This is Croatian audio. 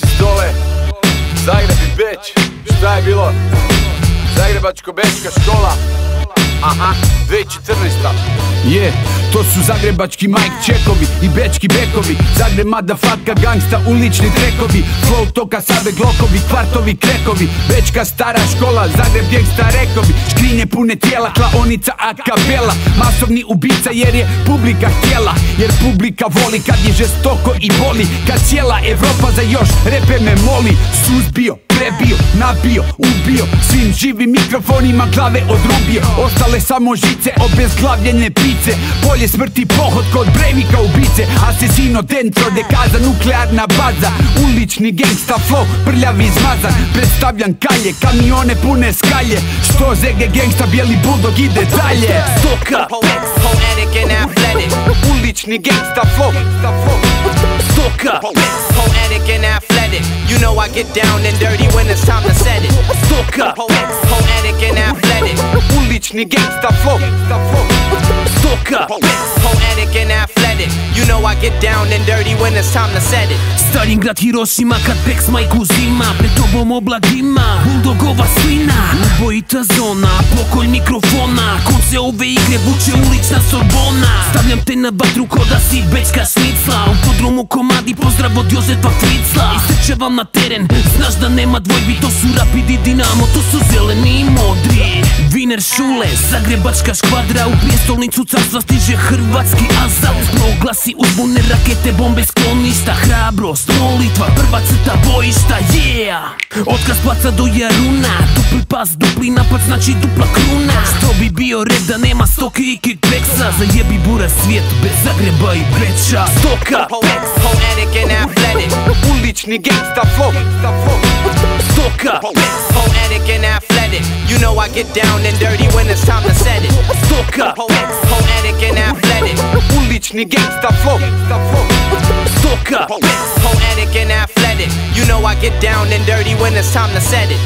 Nosi stole, Zagreb i Beč. Šta je bilo? Zagrebačko-bečka škola. Aha, 2014. To su zagrebački Mike Čekovi i bečki bekovi. Zagreb motherfucker gangsta, ulični trekovi. Flow toka, save glokovi, kvartovi krekovi. Bečka stara škola, Zagreb gangsta rekovi. Škrinje pune tijela, klaonica a kapela. Masovni ubica jer je publika htjela. Jer publika voli kad je žestoko i boli. Kad cijela Evropa za još repe me moli. Suzbio, prebio, nabio, ubio. Svim živim mikrofonima glave odrubio. Ostale samo žice, obezglavljene pice. Polje smrti, pohod kod Breivika ubice. Asesino dentro, dekaza, nuklearna baza. Ulični gangsta flow, prljavi izmazan. Predstavljam kalje, kamione pune skalje. Što zege gangsta, bijeli bulldog ide dalje. Stoka, poetic and athletic. Ulični gangsta flow. Stoka, poetic and athletic. You know I get down and dirty when it's time to set it. Stoka, poetic and athletic. Ulični gangsta flow. Stoka, poetic and athletic. You know I get down and dirty when it's time to set it. Stalingrad, Hiroshima, kad Bex majku uzima. Pred tobom oblagima, bulldogova slina. Ubojita zona, pokolj mikrofona. Konce ove igre vuče ulična Sorbona. Stavljam te na vatru ko da si bečka šnicla. U podrumu komadi, pozdrav od Jozefa Fricla. Istrčevam na teren, znaš da nema dvojbi. To su Rapid i Dinamo, to su zeleni i modri. Viner Šule, zagrebačka škvadra. U prijestolnicu carstva stiže hrvatski asalt. Proglasi uzbune, rakete, bombe, skloništa. Hrabrost, molitva, prva crta bojišta, yeah! Otkaz placa do Jaruna. Dupli pas, dupli napad, znači dupla kruna. Što bi bio red da nema stoke i kickbacksa. Zajebi bura svijet bez Zagreba i Beča. Stoka, poetic and athletic. Ulični gangsta flow. Stoka, poetic and athletic. You know I get down and dirty when it's time to set it. Stoka, poetic and athletic. Ulični gangsta flow. Stoka, poetic and athletic. You know I get down and dirty when it's time to set it.